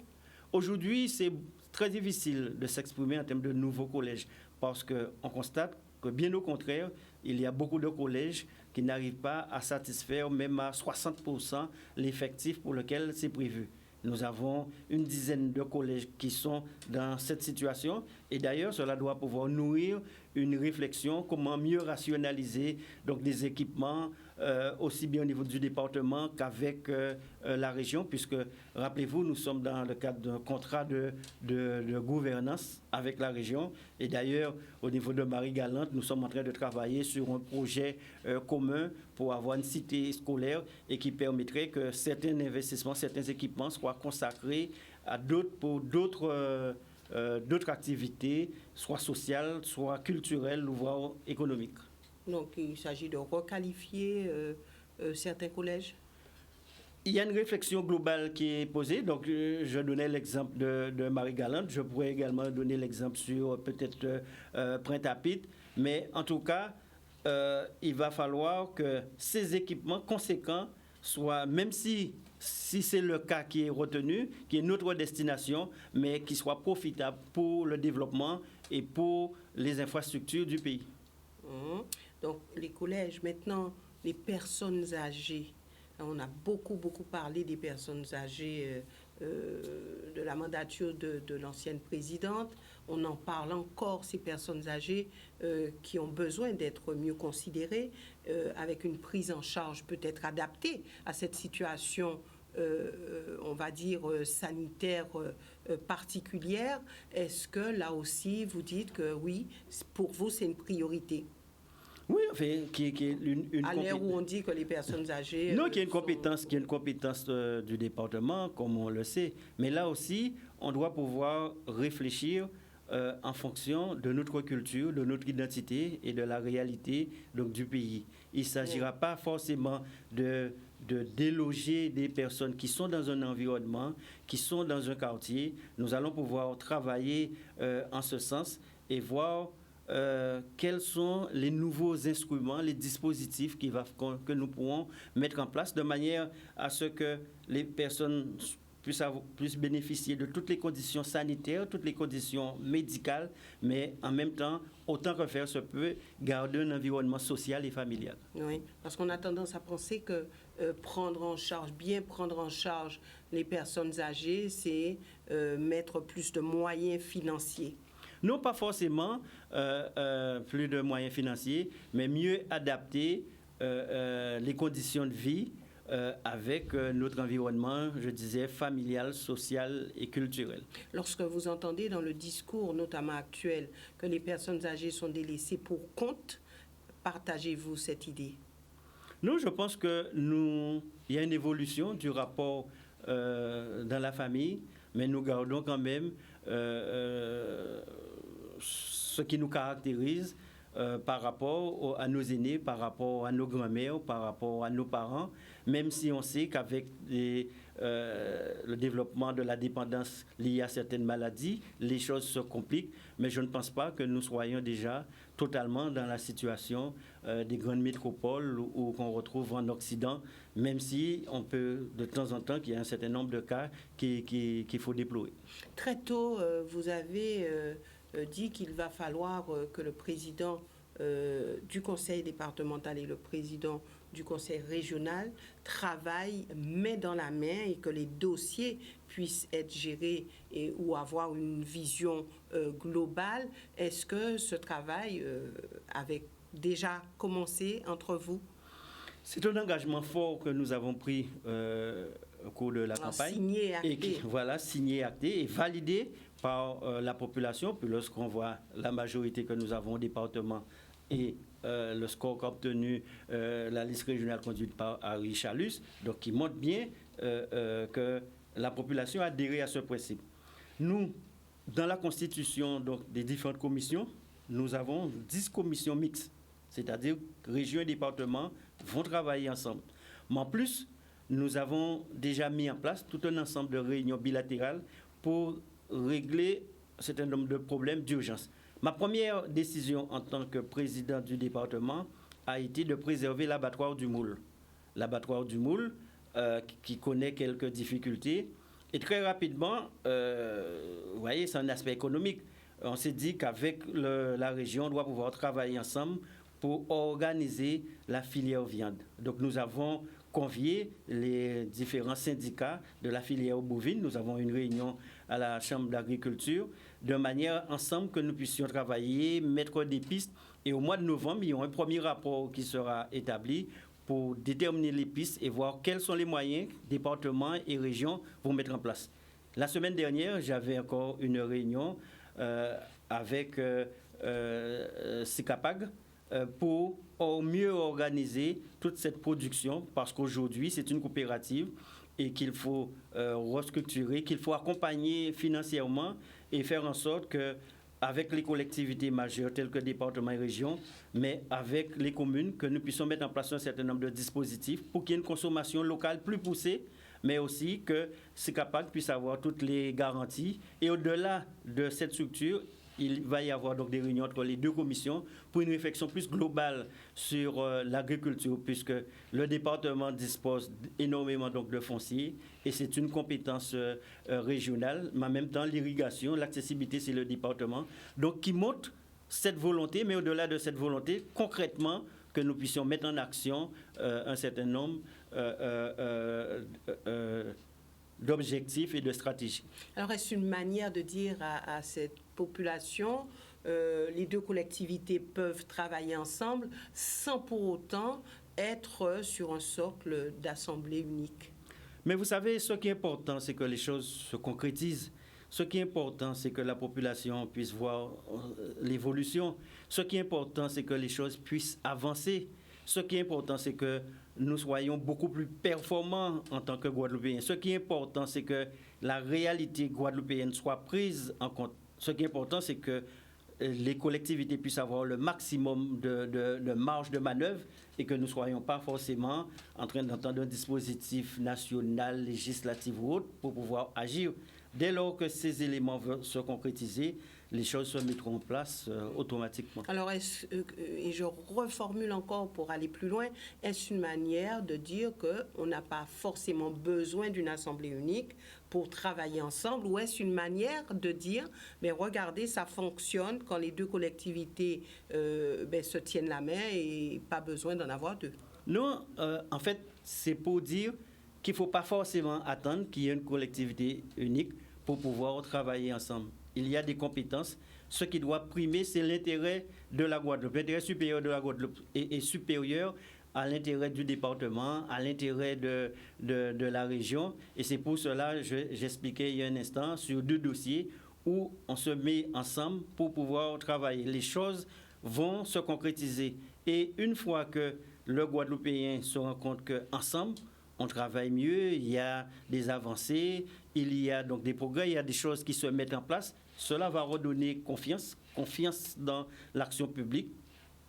Aujourd'hui, c'est très difficile de s'exprimer en termes de nouveaux collèges parce qu'on constate que bien au contraire, il y a beaucoup de collèges qui n'arrivent pas à satisfaire même à 60% l'effectif pour lequel c'est prévu. Nous avons une dizaine de collèges qui sont dans cette situation et d'ailleurs, cela doit pouvoir nourrir une réflexion comment mieux rationaliser donc, des équipements aussi bien au niveau du département qu'avec la région, puisque, rappelez-vous, nous sommes dans le cadre d'un contrat de gouvernance avec la région. Et d'ailleurs, au niveau de Marie-Galante, nous sommes en train de travailler sur un projet commun pour avoir une cité scolaire et qui permettrait que certains investissements, certains équipements soient consacrés à d'autres activités, soit sociales, soit culturelles, voire économiques. Donc, il s'agit de requalifier certains collèges? il y a une réflexion globale qui est posée. Donc, je donnais l'exemple de Marie-Galante. Je pourrais également donner l'exemple sur peut-être Pointe-à-Pitre. Mais en tout cas, il va falloir que ces équipements conséquents soient, même si c'est le cas qui est retenu, qui est notre destination, mais qui soient profitables pour le développement et pour les infrastructures du pays. Donc, les collèges, maintenant, les personnes âgées. On a beaucoup parlé des personnes âgées de la mandature de l'ancienne présidente. On en parle encore, ces personnes âgées qui ont besoin d'être mieux considérées, avec une prise en charge peut-être adaptée à cette situation, on va dire, sanitaire particulière. Est-ce que là aussi, vous dites que oui, pour vous, c'est une priorité? Oui, enfin, qui est une à l'heure où on dit que les personnes âgées... Non, qui est une compétence du département, comme on le sait. Mais là aussi, on doit pouvoir réfléchir en fonction de notre culture, de notre identité et de la réalité donc, du pays. Il ne s'agira pas forcément de déloger des personnes qui sont dans un environnement, qui sont dans un quartier. Nous allons pouvoir travailler en ce sens et voir quels sont les nouveaux instruments, les dispositifs que nous pourrons mettre en place de manière à ce que les personnes puissent bénéficier de toutes les conditions sanitaires, toutes les conditions médicales, mais en même temps, autant que faire se peut, garder un environnement social et familial. Oui, parce qu'on a tendance à penser que bien prendre en charge les personnes âgées, c'est mettre plus de moyens financiers. Non, pas forcément plus de moyens financiers, mais mieux adapter les conditions de vie avec notre environnement, je disais, familial, social et culturel. Lorsque vous entendez dans le discours, notamment actuel, que les personnes âgées sont délaissées pour compte, partagez-vous cette idée? Non, je pense qu'il y a une évolution du rapport dans la famille, mais nous gardons quand même ce qui nous caractérise par rapport à nos aînés, par rapport à nos grands-mères, par rapport à nos parents, même si on sait qu'avec le développement de la dépendance liée à certaines maladies, les choses se compliquent, mais je ne pense pas que nous soyons déjà totalement dans la situation des grandes métropoles ou qu'on retrouve en Occident, même si on peut de temps en temps qu'il y a un certain nombre de cas qu'il faut déplorer. Très tôt, vous avez dit qu'il va falloir que le président du conseil départemental et le président du conseil régional travaillent main dans la main et que les dossiers puissent être gérés ou avoir une vision globale. Est-ce que ce travail avait déjà commencé entre vous? C'est un engagement fort que nous avons pris au cours de la campagne. Signé, acté. Signé, acté et validé par la population. Puis lorsqu'on voit la majorité que nous avons au département et le score qu'a obtenu la liste régionale conduite par Harry Chalus, donc qui montre bien que la population a adhéré à ce principe. Nous, dans la constitution donc, des différentes commissions, nous avons 10 commissions mixtes, c'est-à-dire que région et département vont travailler ensemble. Mais en plus, nous avons déjà mis en place tout un ensemble de réunions bilatérales pour régler un certain nombre de problèmes d'urgence. Ma première décision en tant que président du département a été de préserver l'abattoir du Moule. L'abattoir du Moule, qui connaît quelques difficultés. Et très rapidement, vous voyez, c'est un aspect économique. On s'est dit qu'avec la région, on doit pouvoir travailler ensemble pour organiser la filière viande. Donc nous avons convié les différents syndicats de la filière bovine. Nous avons une réunion à la Chambre d'agriculture, de manière ensemble que nous puissions travailler, mettre des pistes. Et au mois de novembre, il y aura un premier rapport qui sera établi pour déterminer les pistes et voir quels sont les moyens que départements et régions vont mettre en place. La semaine dernière, j'avais encore une réunion avec SICAPAG pour mieux organiser toute cette production, parce qu'aujourd'hui, c'est une coopérative et qu'il faut restructurer, qu'il faut accompagner financièrement et faire en sorte que, avec les collectivités majeures telles que départements et régions, mais avec les communes, que nous puissions mettre en place un certain nombre de dispositifs pour qu'il y ait une consommation locale plus poussée, mais aussi que SECAPAC puisse avoir toutes les garanties. Et au-delà de cette structure, il va y avoir donc des réunions entre les deux commissions pour une réflexion plus globale sur l'agriculture, puisque le département dispose énormément donc de foncier et c'est une compétence régionale, mais en même temps l'irrigation, l'accessibilité, c'est le département. Donc qui montre cette volonté, mais au-delà de cette volonté, concrètement, que nous puissions mettre en action un certain nombre d'objectifs et de stratégies. Alors, est-ce une manière de dire à cette population, les deux collectivités peuvent travailler ensemble sans pour autant être sur un socle d'assemblée unique? Mais vous savez, ce qui est important, c'est que les choses se concrétisent. Ce qui est important, c'est que la population puisse voir l'évolution. Ce qui est important, c'est que les choses puissent avancer. Ce qui est important, c'est que nous soyons beaucoup plus performants en tant que Guadeloupéens. Ce qui est important, c'est que la réalité guadeloupéenne soit prise en compte. Ce qui est important, c'est que les collectivités puissent avoir le maximum de marge de manœuvre et que nous ne soyons pas forcément en train d'entendre un dispositif national, législatif ou autre pour pouvoir agir. Dès lors que ces éléments vont se concrétiser, les choses se mettront en place automatiquement. Alors, et je reformule encore pour aller plus loin, est-ce une manière de dire qu'on n'a pas forcément besoin d'une assemblée unique pour travailler ensemble, ou est-ce une manière de dire, mais regardez, ça fonctionne quand les deux collectivités se tiennent la main et pas besoin d'en avoir deux? Non, en fait, c'est pour dire qu'il ne faut pas forcément attendre qu'il y ait une collectivité unique pour pouvoir travailler ensemble. Il y a des compétences. Ce qui doit primer, c'est l'intérêt de la Guadeloupe. L'intérêt supérieur de la Guadeloupe est supérieur à l'intérêt du département, à l'intérêt de la région. Et c'est pour cela, j'expliquais il y a un instant, sur deux dossiers où on se met ensemble pour pouvoir travailler. Les choses vont se concrétiser. Et une fois que le Guadeloupéen se rend compte qu'ensemble, on travaille mieux, il y a des avancées, il y a donc des progrès, il y a des choses qui se mettent en place. Cela va redonner confiance dans l'action publique,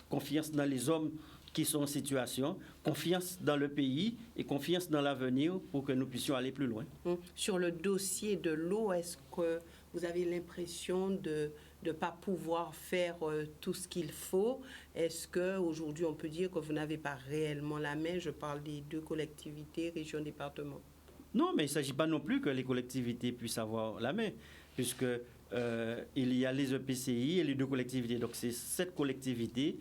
confiance dans les hommes qui sont en situation, confiance dans le pays et confiance dans l'avenir pour que nous puissions aller plus loin. Sur le dossier de l'eau, est-ce que vous avez l'impression de ne pas pouvoir faire tout ce qu'il faut? Est-ce qu'aujourd'hui, on peut dire que vous n'avez pas réellement la main? Je parle des deux collectivités, région, département. Non, mais il ne s'agit pas non plus que les collectivités puissent avoir la main, puisque il y a les EPCI et les deux collectivités. Donc, c'est 7 collectivités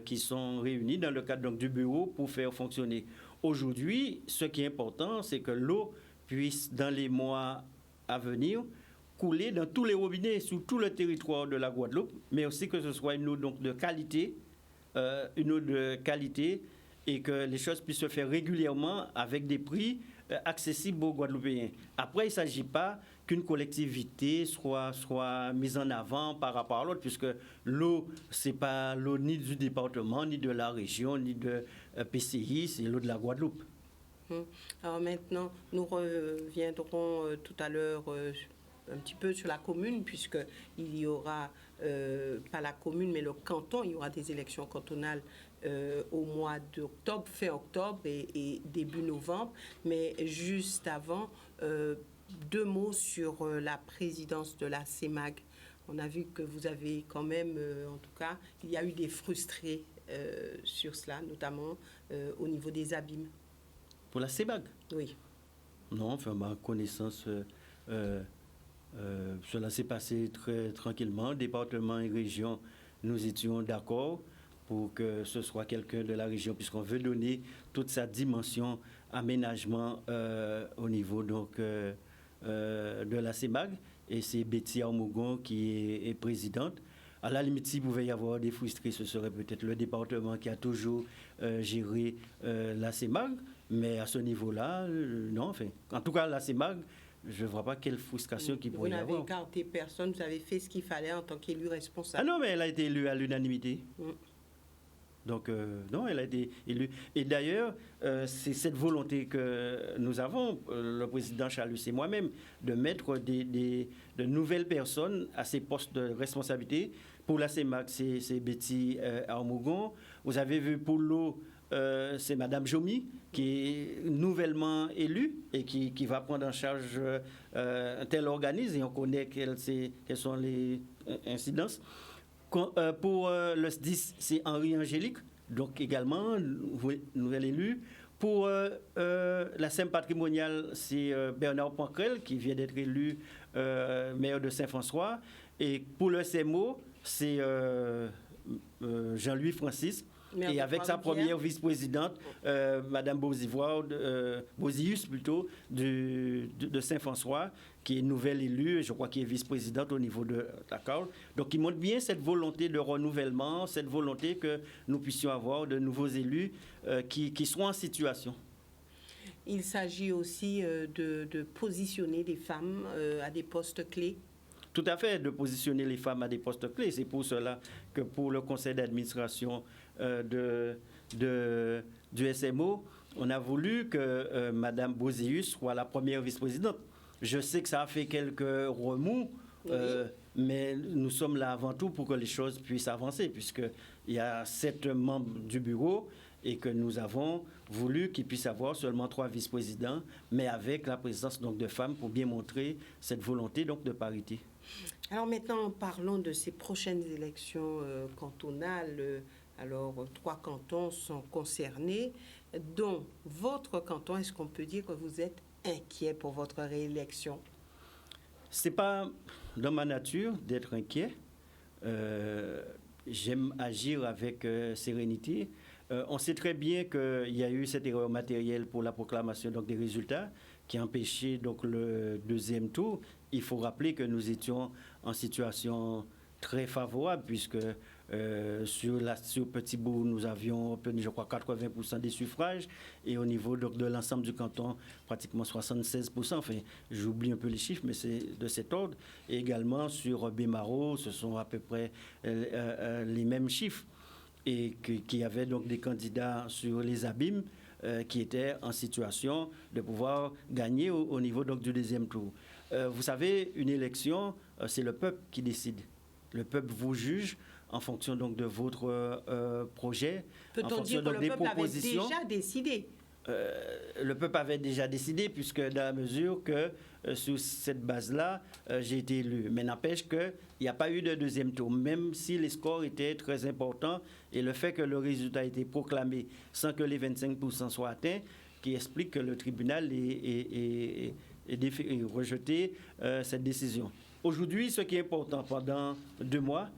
qui sont réunies dans le cadre donc, du bureau pour faire fonctionner. Aujourd'hui, ce qui est important, c'est que l'eau puisse, dans les mois à venir, couler dans tous les robinets, sur tout le territoire de la Guadeloupe, mais aussi que ce soit une eau donc, de qualité, et que les choses puissent se faire régulièrement avec des prix accessibles aux Guadeloupéens. Après, il ne s'agit pas qu'une collectivité soit mise en avant par rapport à l'autre, puisque l'eau, ce n'est pas l'eau ni du département, ni de la région, ni de PCI, c'est l'eau de la Guadeloupe. Alors maintenant, nous reviendrons tout à l'heure un petit peu sur la commune, puisqu'il y aura, pas la commune, mais le canton, il y aura des élections cantonales au mois d'octobre, fin octobre et début novembre. Mais juste avant, 2 mots sur la présidence de la CEMAG. On a vu que vous avez quand même, en tout cas, il y a eu des frustrés sur cela, notamment au niveau des abîmes. Pour la CEMAG? Oui. Non, enfin, ma connaissance, cela s'est passé très tranquillement. Département et région, nous étions d'accord pour que ce soit quelqu'un de la région, puisqu'on veut donner toute sa dimension aménagement au niveau donc, de la CEMAG. Et c'est Betty Armougon qui est présidente. À la limite, s'il pouvait y avoir des frustrés, ce serait peut-être le département qui a toujours géré la CEMAG. Mais à ce niveau-là, non. Enfin, en tout cas, la CEMAG, je ne vois pas quelle frustration qu'il pourrait y avoir. Vous n'avez écarté personne, vous avez fait ce qu'il fallait en tant qu'élu responsable. Ah non, mais elle a été élue à l'unanimité. Donc, non, elle a été élue. Et d'ailleurs, c'est cette volonté que nous avons, le président Chalus et moi-même, de mettre de nouvelles personnes à ces postes de responsabilité. Pour la CEMAG, c'est Betty Armougon. Vous avez vu pour l'eau, c'est Madame Jomy, qui est nouvellement élue et qui va prendre en charge un tel organisme, et on connaît quelles sont les incidences. Pour le SDIS, c'est Henri Angélique, donc également nouvel élu. Pour la scène patrimoniale, c'est Bernard Poncrel, qui vient d'être élu maire de Saint-François. Et pour le CMO, c'est Jean-Louis Francis. Maire et avec sa première vice-présidente, Madame Bozius plutôt, de Saint-François, qui est nouvelle élue, je crois qu'elle est vice-présidente au niveau de la CAR. Donc, il montre bien cette volonté de renouvellement, cette volonté que nous puissions avoir de nouveaux élus qui soient en situation. Il s'agit aussi de positionner des femmes à des postes clés. Tout à fait, de positionner les femmes à des postes clés. C'est pour cela que pour le conseil d'administration du SMO, on a voulu que Mme Bozius soit la première vice-présidente. Je sais que ça a fait quelques remous, oui. Mais nous sommes là avant tout pour que les choses puissent avancer, puisqu'il y a 7 membres du bureau et que nous avons voulu qu'il puisse avoir seulement 3 vice-présidents, mais avec la présence donc, de femmes pour bien montrer cette volonté donc, de parité. Alors maintenant, parlons de ces prochaines élections cantonales. Alors, 3 cantons sont concernés, dont votre canton. Est-ce qu'on peut dire que vous êtes inquiet pour votre réélection? Ce n'est pas dans ma nature d'être inquiet. J'aime agir avec sérénité. On sait très bien qu'il y a eu cette erreur matérielle pour la proclamation donc, des résultats qui a empêché donc, le 2e tour. Il faut rappeler que nous étions en situation très favorable puisque sur Petit-Bourg, nous avions obtenu, je crois, 80% des suffrages et au niveau de l'ensemble du canton, pratiquement 76%. Enfin, j'oublie un peu les chiffres, mais c'est de cet ordre. Et également sur Bémaro, ce sont à peu près les mêmes chiffres. Et qu'il y avait donc des candidats sur les abîmes qui étaient en situation de pouvoir gagner au niveau donc, du 2e tour. Vous savez, une élection, c'est le peuple qui décide. Le peuple vous juge en fonction donc de votre projet, en fonction donc des propositions. Peut-on dire que le peuple avait déjà décidé? Le peuple avait déjà décidé, puisque dans la mesure que sur cette base-là, j'ai été élu. Mais n'empêche qu'il n'y a pas eu de 2e tour, même si les scores étaient très importants et le fait que le résultat a été proclamé sans que les 25% soient atteints, qui explique que le tribunal ait rejeté cette décision. Aujourd'hui, ce qui est important, pendant 2 mois,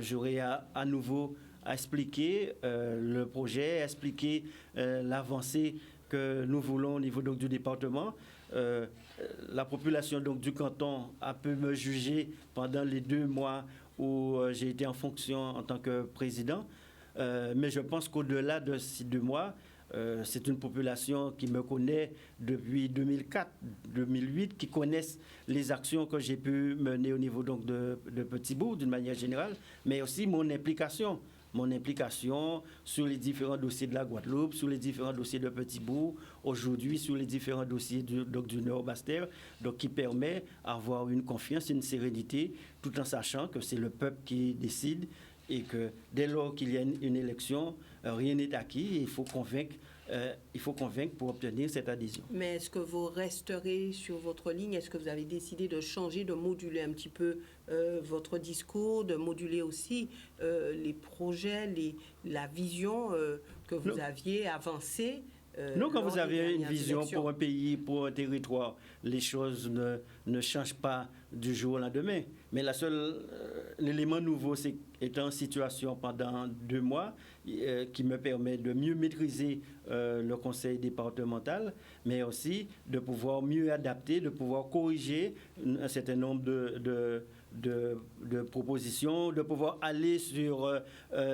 j'aurai à nouveau à expliquer le projet, à expliquer l'avancée que nous voulons au niveau donc, du département. La population donc, du canton a pu me juger pendant les 2 mois où j'ai été en fonction en tant que président. Mais je pense qu'au-delà de ces 2 mois, c'est une population qui me connaît depuis 2004-2008, qui connaissent les actions que j'ai pu mener au niveau donc, de Petit-Bourg d'une manière générale, mais aussi mon implication sur les différents dossiers de la Guadeloupe, sur les différents dossiers de Petit-Bourg, aujourd'hui sur les différents dossiers du Nord-Bastère, donc qui permet d'avoir une confiance, une sérénité, tout en sachant que c'est le peuple qui décide et que dès lors qu'il y a une élection, rien n'est acquis et il faut convaincre pour obtenir cette adhésion. Mais est-ce que vous resterez sur votre ligne? Est-ce que vous avez décidé de changer, de moduler un petit peu votre discours, de moduler aussi les projets, la vision que vous aviez avancée? Non, quand vous avez une vision pour un pays, pour un territoire, les choses ne changent pas du jour au lendemain. Mais l'élément nouveau, c'est être en situation pendant 2 mois qui me permet de mieux maîtriser le conseil départemental, mais aussi de pouvoir mieux adapter, de pouvoir corriger un certain nombre de propositions, de pouvoir aller sur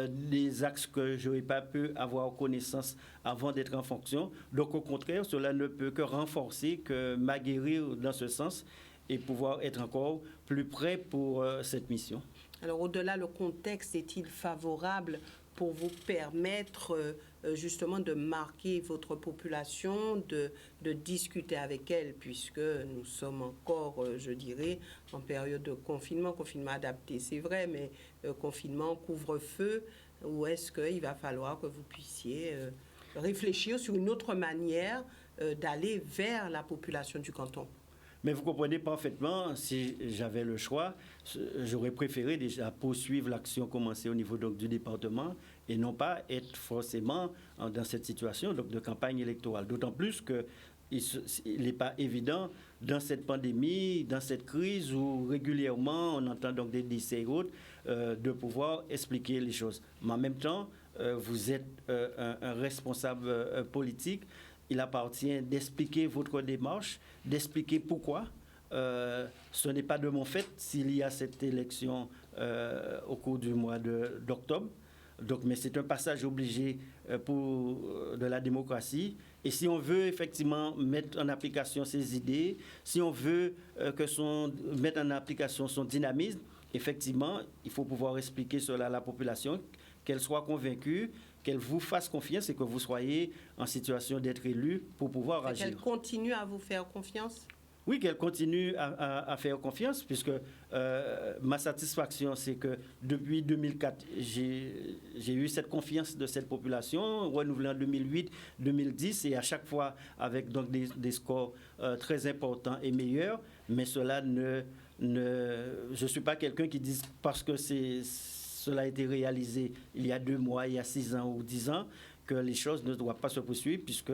des axes que je n'aurais pas pu avoir connaissance avant d'être en fonction. Donc au contraire, cela ne peut que renforcer, que m'aguerrir dans ce sens et pouvoir être encore plus prêt pour cette mission. Alors au-delà, le contexte est-il favorable pour vous permettre justement de marquer votre population, de discuter avec elle, puisque nous sommes encore, je dirais, en période de confinement adapté, c'est vrai, mais confinement, couvre-feu, où est-ce qu'il va falloir que vous puissiez réfléchir sur une autre manière d'aller vers la population du canton? Mais vous comprenez parfaitement, si j'avais le choix, j'aurais préféré déjà poursuivre l'action commencée au niveau donc, du département et non pas être forcément dans cette situation donc, de campagne électorale. D'autant plus qu'il n'est pas évident dans cette pandémie, dans cette crise où régulièrement on entend donc des décès et autres, de pouvoir expliquer les choses. Mais en même temps, vous êtes un responsable politique. Il appartient d'expliquer votre démarche, d'expliquer pourquoi. Ce n'est pas de mon fait s'il y a cette élection au cours du mois d'octobre. Donc, mais c'est un passage obligé de la démocratie. Et si on veut effectivement mettre en application ses idées, si on veut mettre en application son dynamisme, effectivement, il faut pouvoir expliquer cela à la population, qu'elle soit convaincue, qu'elle vous fasse confiance et que vous soyez en situation d'être élu pour pouvoir agir. Qu'elle continue à vous faire confiance? Oui, qu'elle continue à faire confiance, puisque ma satisfaction, c'est que depuis 2004, j'ai eu cette confiance de cette population, renouvelée en 2008, 2010, et à chaque fois avec donc des scores très importants et meilleurs, mais cela je ne suis pas quelqu'un qui dit parce que cela a été réalisé il y a 2 mois, il y a 6 ans ou 10 ans, que les choses ne doivent pas se poursuivre, puisque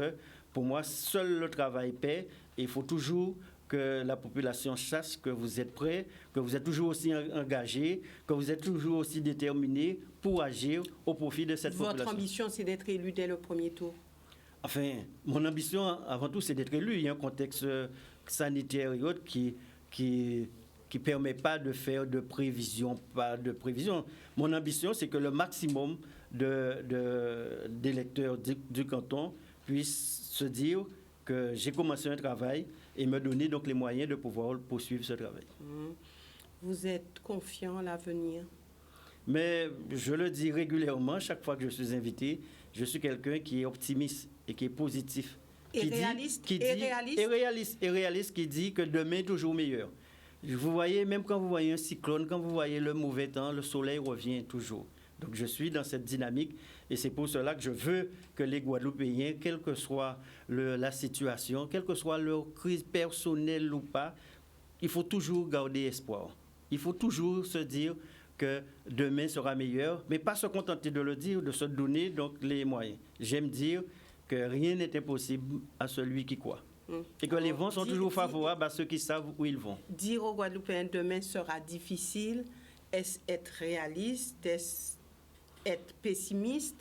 pour moi, seul le travail paie, et il faut toujours que la population sache que vous êtes prêt, que vous êtes toujours aussi engagé, que vous êtes toujours aussi déterminé pour agir au profit de cette population. Votre ambition, c'est d'être élu dès le premier tour? Enfin, mon ambition, avant tout, c'est d'être élu. Il y a un contexte sanitaire et autres qui permet pas de faire de prévision, pas de prévision. Mon ambition, c'est que le maximum d'électeurs du canton puissent se dire que j'ai commencé un travail et me donner donc les moyens de pouvoir poursuivre ce travail. Vous êtes confiant à l'avenir? Mais je le dis régulièrement, chaque fois que je suis invité, je suis quelqu'un qui est optimiste et qui est positif. Et réaliste? Et réaliste, qui dit que demain est toujours meilleur. Vous voyez, même quand vous voyez un cyclone, quand vous voyez le mauvais temps, le soleil revient toujours. Donc je suis dans cette dynamique et c'est pour cela que je veux que les Guadeloupéens, quelle que soit la situation, quelle que soit leur crise personnelle ou pas, il faut toujours garder espoir. Il faut toujours se dire que demain sera meilleur, mais pas se contenter de le dire, de se donner donc les moyens. J'aime dire que rien n'est impossible à celui qui croit. Et que les vents sont toujours favorables à ceux qui savent où ils vont. Dire aux Guadeloupéens demain sera difficile, est-ce être réaliste, est-ce être pessimiste,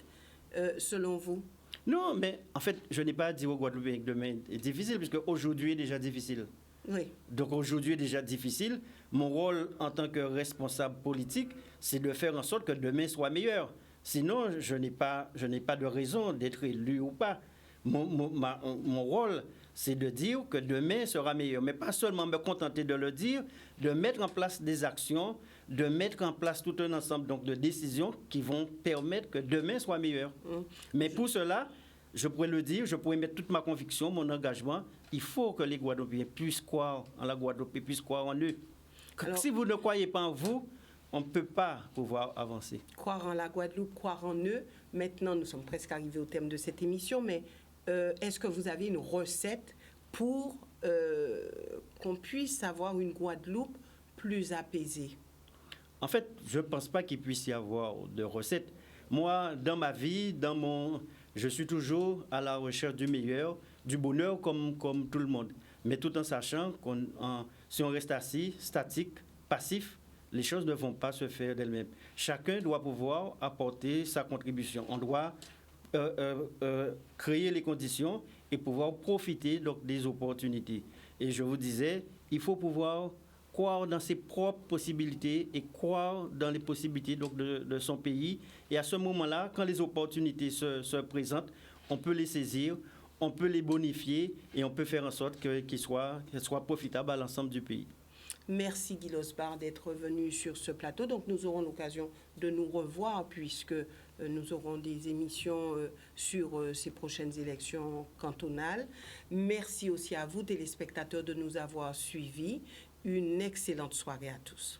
selon vous? Non, mais en fait, je n'ai pas à dire aux Guadeloupéens que demain est difficile, puisque aujourd'hui est déjà difficile. Oui. Donc aujourd'hui est déjà difficile. Mon rôle en tant que responsable politique, c'est de faire en sorte que demain soit meilleur. Sinon, je n'ai pas de raison d'être élu ou pas. Mon rôle, c'est de dire que demain sera meilleur. Mais pas seulement me contenter de le dire, de mettre en place des actions, de mettre en place tout un ensemble donc, de décisions qui vont permettre que demain soit meilleur. Mais pour cela, je pourrais le dire, je pourrais mettre toute ma conviction, mon engagement. Il faut que les Guadeloupéens puissent croire en la Guadeloupe et puissent croire en eux. Alors, si vous ne croyez pas en vous, on ne peut pas pouvoir avancer. Croire en la Guadeloupe, croire en eux. Maintenant, nous sommes presque arrivés au terme de cette émission, mais est-ce que vous avez une recette pour qu'on puisse avoir une Guadeloupe plus apaisée? En fait, je ne pense pas qu'il puisse y avoir de recette. Moi, dans ma vie, je suis toujours à la recherche du meilleur, du bonheur comme tout le monde. Mais tout en sachant que si on reste assis, statique, passif, les choses ne vont pas se faire d'elles-mêmes. Chacun doit pouvoir apporter sa contribution. On doit créer les conditions et pouvoir profiter donc, des opportunités. Et je vous disais, il faut pouvoir croire dans ses propres possibilités et croire dans les possibilités donc, de son pays. Et à ce moment-là, quand les opportunités se présentent, on peut les saisir, on peut les bonifier et on peut faire en sorte qu'elles soient profitables à l'ensemble du pays. Merci Guy Losbar d'être venu sur ce plateau. Donc nous aurons l'occasion de nous revoir puisque nous aurons des émissions sur ces prochaines élections cantonales. Merci aussi à vous téléspectateurs de nous avoir suivis. Une excellente soirée à tous.